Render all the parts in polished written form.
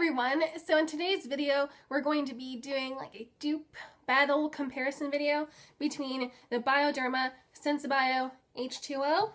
everyone! So in today's video, we're going to be doing like a dupe battle comparison video between the Bioderma Sensibio H2O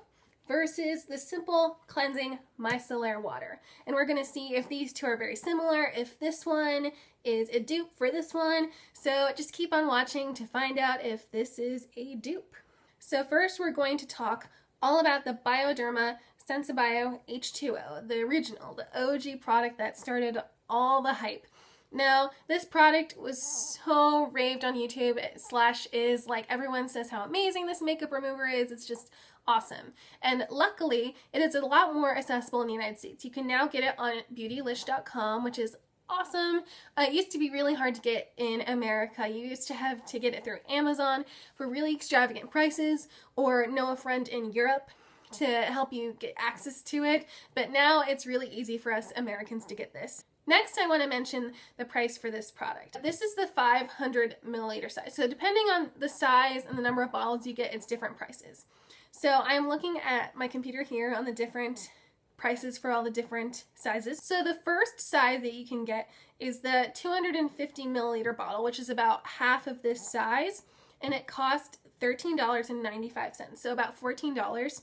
versus the simple cleansing micellar water. And we're going to see if these two are very similar, if this one is a dupe for this one. So just keep on watching to find out if this is a dupe. So first we're going to talk all about the Bioderma Sensibio H2O, the original, the OG product that started all the hype. Now, this product was so raved on YouTube, /is like everyone says how amazing this makeup remover is. It's just awesome. And luckily, it is a lot more accessible in the United States. You can now get it on beautylish.com, which is awesome. It used to be really hard to get in America. You used to have to get it through Amazon for really extravagant prices or know a friend in Europe to help you get access to it, but now it's really easy for us Americans to get this. Next, I want to mention the price for this product. This is the 500 milliliter size. So depending on the size and the number of bottles you get, it's different prices. So I'm looking at my computer here on the different prices for all the different sizes. So the first size that you can get is the 250 milliliter bottle, which is about half of this size, and it costs $13.95, so about $14.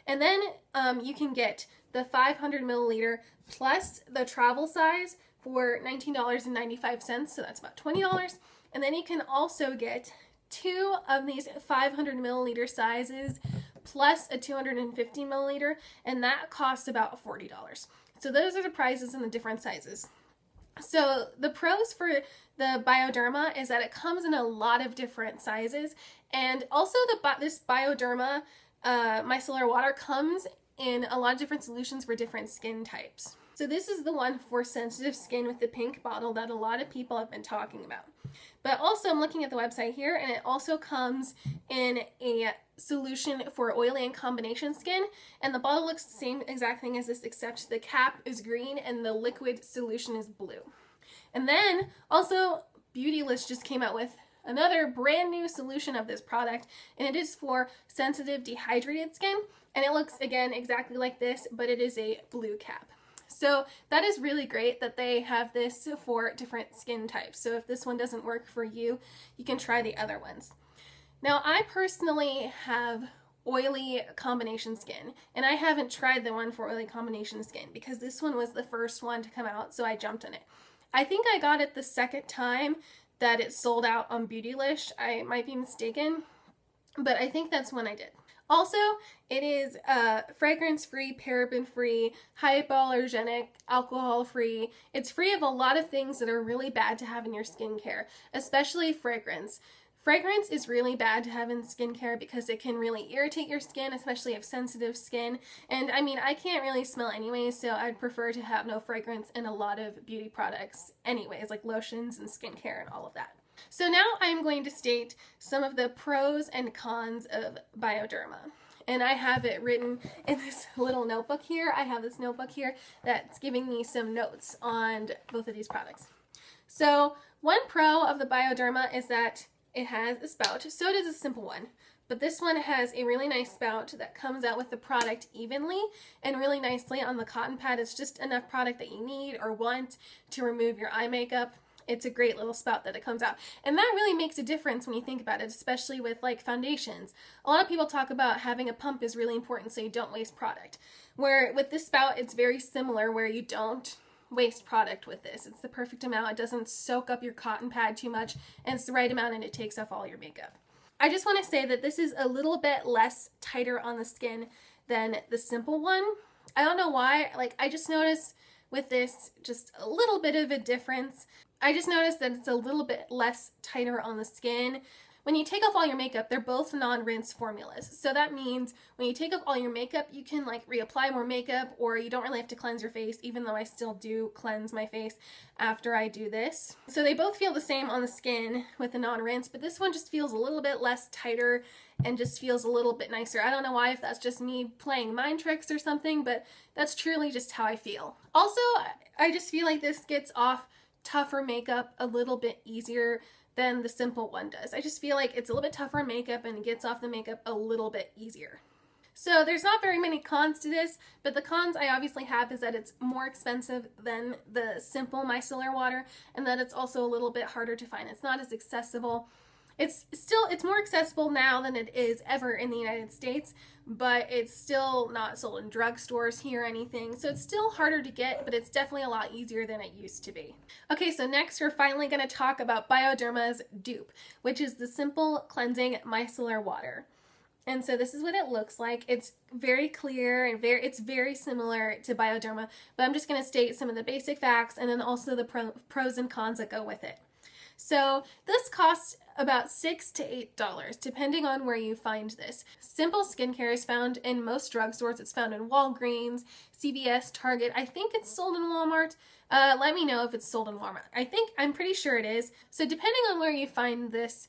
And then you can get the 500 milliliter plus the travel size for $19.95, so that's about $20. And then you can also get two of these 500 milliliter sizes plus a 250 milliliter, and that costs about $40. So those are the prices in the different sizes. So the pros for the Bioderma is that it comes in a lot of different sizes, and also this Bioderma micellar water comes in a lot of different solutions for different skin types. So this is the one for sensitive skin with the pink bottle that a lot of people have been talking about. But also I'm looking at the website here, and it also comes in a solution for oily and combination skin, and the bottle looks the same exact thing as this, except the cap is green and the liquid solution is blue. And then also Beautylish just came out with another brand new solution of this product, and it is for sensitive dehydrated skin, and it looks again exactly like this, but it is a blue cap. So that is really great that they have this for different skin types. So if this one doesn't work for you, you can try the other ones. Now, I personally have oily combination skin, and I haven't tried the one for oily combination skin because this one was the first one to come out, so I jumped on it. I think I got it the second time that it sold out on Beautylish. I might be mistaken, but I think that's when I did. Also, it is fragrance-free, paraben-free, hypoallergenic, alcohol-free. It's free of a lot of things that are really bad to have in your skincare, especially fragrance. Fragrance is really bad to have in skincare because it can really irritate your skin, especially if you have sensitive skin. And I mean, I can't really smell anyways, so I'd prefer to have no fragrance in a lot of beauty products anyways, like lotions and skincare and all of that. So now I'm going to state some of the pros and cons of Bioderma. And I have it written in this little notebook here. I have this notebook here that's giving me some notes on both of these products. So one pro of the Bioderma is that it has a spout. So does a simple one. But this one has a really nice spout that comes out with the product evenly and really nicely on the cotton pad. It's just enough product that you need or want to remove your eye makeup. It's a great little spout that it comes out. And that really makes a difference when you think about it, especially with like foundations. A lot of people talk about having a pump is really important so you don't waste product. Where with this spout, it's very similar where you don't waste product with this. It's the perfect amount. It doesn't soak up your cotton pad too much, and it's the right amount, and it takes off all your makeup. I just want to say that this is a little bit less tighter on the skin than the simple one. I don't know why. Like, I just noticed with this just a little bit of a difference. I just noticed that it's a little bit less tighter on the skin. When you take off all your makeup, they're both non-rinse formulas. So that means when you take off all your makeup, you can like reapply more makeup, or you don't really have to cleanse your face, even though I still do cleanse my face after I do this. So they both feel the same on the skin with the non-rinse, but this one just feels a little bit less tighter and just feels a little bit nicer. I don't know why, if that's just me playing mind tricks or something, but that's truly just how I feel. Also, I just feel like this gets off tougher makeup a little bit easier than the simple one does. I just feel like it's a little bit tougher on makeup and it gets off the makeup a little bit easier. So there's not very many cons to this, but the cons I obviously have is that it's more expensive than the simple micellar water, and that it's also a little bit harder to find. It's not as accessible. It's more accessible now than it is ever in the United States, but it's still not sold in drugstores here or anything. So it's still harder to get, but it's definitely a lot easier than it used to be. Okay, so next we're finally going to talk about Bioderma's DUPE, which is the Simple Cleansing Micellar Water. And so this is what it looks like. It's very clear and it's very similar to Bioderma, but I'm just going to state some of the basic facts and then also the pros and cons that go with it. So this costs about $6 to $8, depending on where you find this. Simple skincare is found in most drugstores. It's found in Walgreens, CVS, Target. I think it's sold in Walmart. Let me know if it's sold in Walmart. I'm pretty sure it is. So depending on where you find this,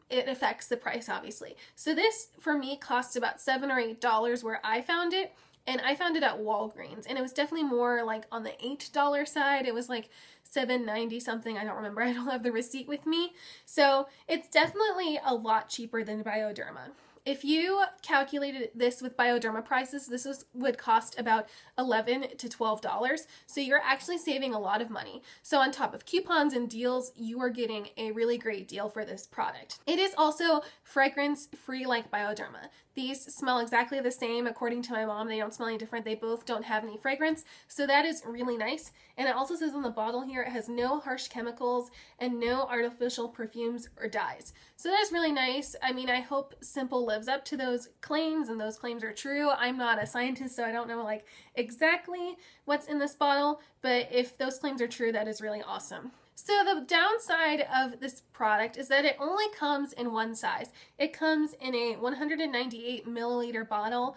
it affects the price, obviously. So this, for me, costs about $7 or $8 where I found it, and I found it at Walgreens, and it was definitely more like on the $8 side. It was like $7.90 something. I don't remember. I don't have the receipt with me. So it's definitely a lot cheaper than Bioderma. If you calculated this with Bioderma prices, would cost about $11 to $12. So you're actually saving a lot of money. So on top of coupons and deals, you are getting a really great deal for this product. It is also fragrance free like Bioderma. These smell exactly the same. According to my mom, they don't smell any different. They both don't have any fragrance. So that is really nice. And it also says on the bottle here, it has no harsh chemicals and no artificial perfumes or dyes. So that's really nice. I mean, I hope Simple lives up to those claims and those claims are true. I'm not a scientist, so I don't know like exactly what's in this bottle, but if those claims are true, that is really awesome. So the downside of this product is that it only comes in one size. It comes in a 198 milliliter bottle,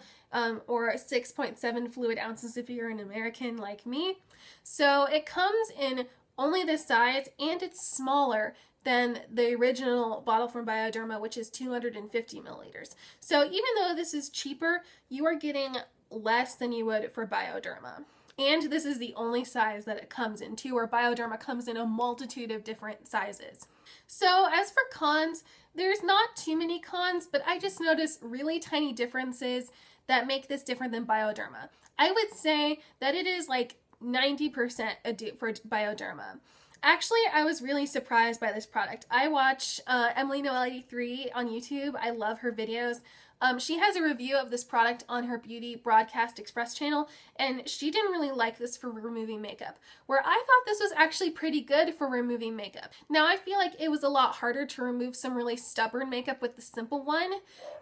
or 6.7 fluid ounces if you're an American like me. So it comes in only this size, and it's smaller than the original bottle from Bioderma, which is 250 milliliters. So even though this is cheaper, you are getting less than you would for Bioderma. And this is the only size that it comes in too, where Bioderma comes in a multitude of different sizes. So as for cons, there's not too many cons, but I just noticed really tiny differences that make this different than Bioderma. I would say that it is like 90% a dupe for Bioderma. Actually, I was really surprised by this product. I watch Emily Noel 83 on YouTube. I love her videos. She has a review of this product on her Beauty Broadcast Express channel, and she didn't really like this for removing makeup, where I thought this was actually pretty good for removing makeup. Now, I feel like it was a lot harder to remove some really stubborn makeup with the Simple one,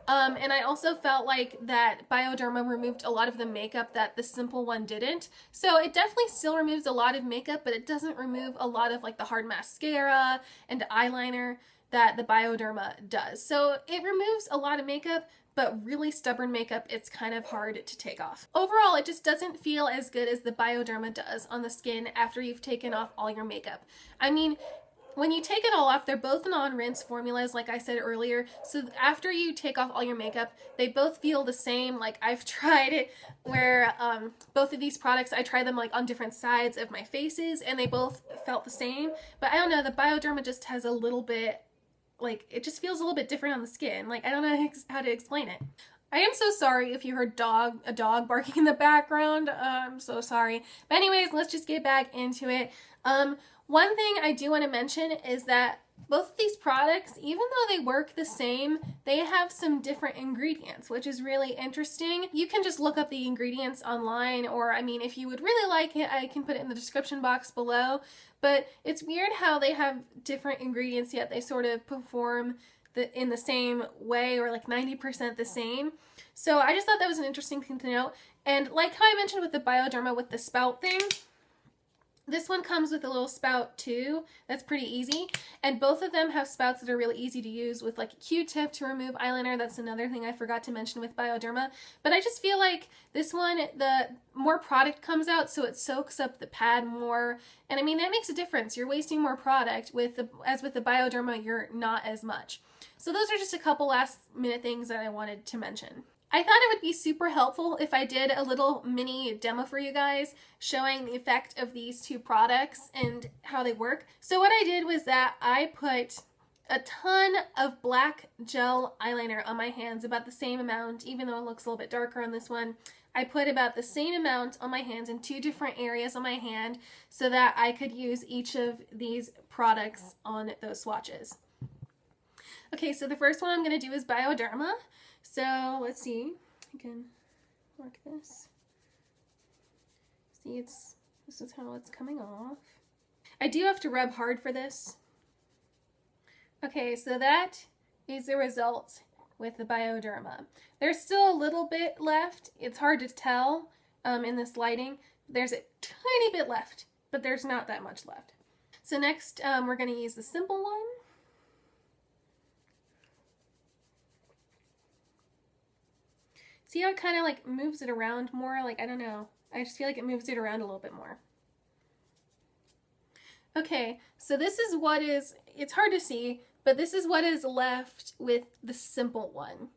and I also felt like that Bioderma removed a lot of the makeup that the Simple one didn't. So it definitely still removes a lot of makeup, but it doesn't remove a lot of like the hard mascara and eyeliner that the Bioderma does. So it removes a lot of makeup, but really stubborn makeup, it's kind of hard to take off. Overall, it just doesn't feel as good as the Bioderma does on the skin after you've taken off all your makeup. I mean, when you take it all off, they're both non-rinse formulas, like I said earlier. So after you take off all your makeup, they both feel the same. Like I've tried it where both of these products, I tried them like on different sides of my faces and they both felt the same. But I don't know, the Bioderma just has a little bit, like it just feels a little bit different on the skin. Like I don't know how to explain it. I am so sorry if you heard a dog barking in the background. I'm so sorry. But anyways, let's just get back into it. One thing I do want to mention is that both of these products, even though they work the same, they have some different ingredients, which is really interesting. You can just look up the ingredients online, or I mean, if you would really like it, I can put it in the description box below. But it's weird how they have different ingredients, yet they sort of perform in the same way, or like 90% the same. So I just thought that was an interesting thing to note. And like how I mentioned with the Bioderma with the spout thing, this one comes with a little spout too. That's pretty easy. And both of them have spouts that are really easy to use with like a Q-tip to remove eyeliner. That's another thing I forgot to mention with Bioderma. But I just feel like this one, the more product comes out, so it soaks up the pad more. And I mean, that makes a difference. You're wasting more product. As with the Bioderma, you're not as much. So those are just a couple last minute things that I wanted to mention. I thought it would be super helpful if I did a little mini demo for you guys showing the effect of these two products and how they work. So what I did was that I put a ton of black gel eyeliner on my hands, about the same amount, even though it looks a little bit darker on this one. I put about the same amount on my hands in 2 different areas on my hand so that I could use each of these products on those swatches. Okay, so the first one I'm going to do is Bioderma. So let's see. I can mark this. See, this is how it's coming off. I do have to rub hard for this. Okay, so that is the result with the Bioderma. There's still a little bit left. It's hard to tell in this lighting. There's a tiny bit left, but there's not that much left. So next, we're going to use the simple one. See how it kind of like moves it around more? Like, I don't know. I just feel like it moves it around a little bit more. Okay, so this is what is, it's hard to see, but this is what is left with the simple one.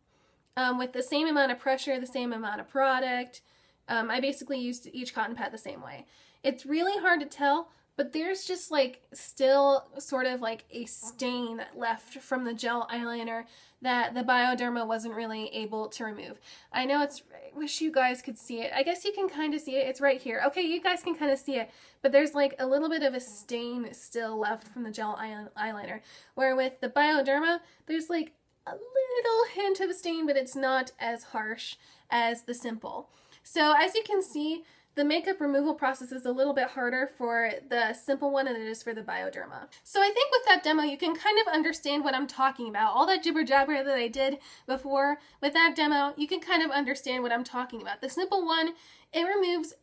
With the same amount of pressure, the same amount of product. I basically used each cotton pad the same way. It's really hard to tell, but there's just like still sort of like a stain left from the gel eyeliner that the Bioderma wasn't really able to remove. I know I wish you guys could see it. I guess you can kind of see it. It's right here. Okay, you guys can kind of see it, but there's like a little bit of a stain still left from the gel eyeliner. Where with the Bioderma, there's like a little hint of a stain, but it's not as harsh as the simple. So as you can see, the makeup removal process is a little bit harder for the simple one than it is for the Bioderma. So I think with that demo, you can kind of understand what I'm talking about. All that jibber jabber that I did before, with that demo, you can kind of understand what I'm talking about. The simple one, it removes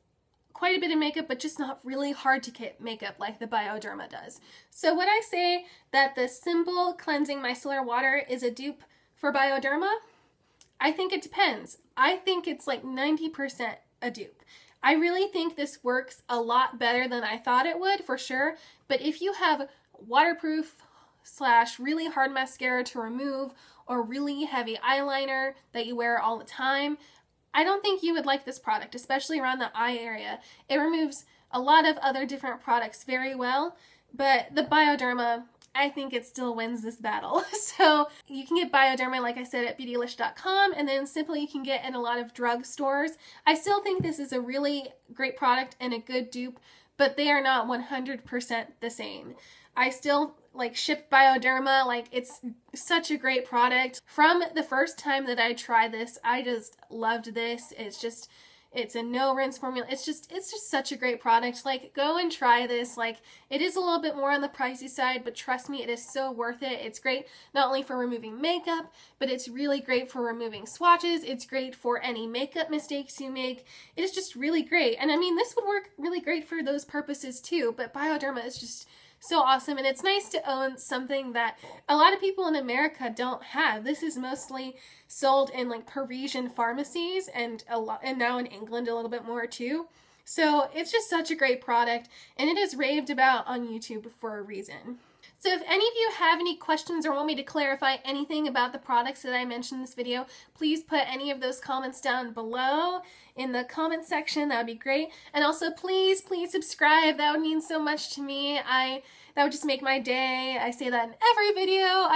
quite a bit of makeup, but just not really hard to get makeup like the Bioderma does. So would I say that the simple cleansing micellar water is a dupe for Bioderma? I think it depends. I think it's like 90% a dupe. I really think this works a lot better than I thought it would, for sure. But if you have waterproof / really hard mascara to remove, or really heavy eyeliner that you wear all the time, I don't think you would like this product, especially around the eye area. It removes a lot of other different products very well, but the Bioderma, I think it still wins this battle. So you can get Bioderma, like I said, at beautylish.com, and then simply you can get in a lot of drugstores. I still think this is a really great product and a good dupe, but they are not 100% the same. I still like ship Bioderma, like it's such a great product. From the first time that I tried this, I just loved this. It's a no rinse formula. It's just such a great product. Like, go and try this. Like, it is a little bit more on the pricey side, but trust me, it is so worth it. It's great not only for removing makeup, but it's really great for removing swatches. It's great for any makeup mistakes you make. It is just really great. And I mean, this would work really great for those purposes too, but Bioderma is just so awesome, and it's nice to own something that a lot of people in America don't have. This is mostly sold in like Parisian pharmacies and now in England a little bit more too. So it's just such a great product, and it is raved about on YouTube for a reason. So if any of you have any questions or want me to clarify anything about the products that I mentioned in this video, please put any of those comments down below in the comment section. That would be great. And also please subscribe. That would mean so much to me. That would just make my day. I say that in every video.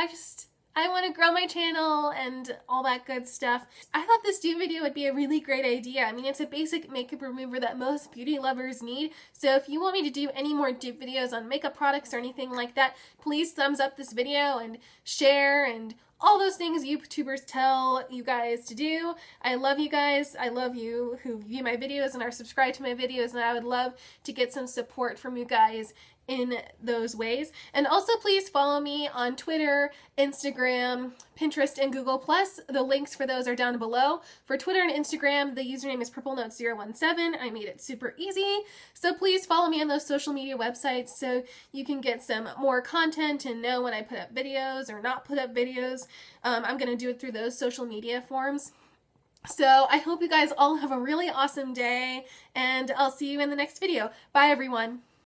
I want to grow my channel and all that good stuff. I thought this dupe video would be a really great idea. I mean, it's a basic makeup remover that most beauty lovers need. So if you want me to do any more dupe videos on makeup products or anything like that, please thumbs up this video and share and all those things YouTubers tell you guys to do. I love you guys. I love you who view my videos and are subscribed to my videos, and I would love to get some support from you guys in those ways. And also please follow me on Twitter, Instagram, Pinterest, and Google+. The links for those are down below. For Twitter and Instagram, the username is purplenotes017. I made it super easy. So please follow me on those social media websites so you can get some more content and know when I put up videos or not put up videos. I'm going to do it through those social media forms. So I hope you guys all have a really awesome day, and I'll see you in the next video. Bye, everyone.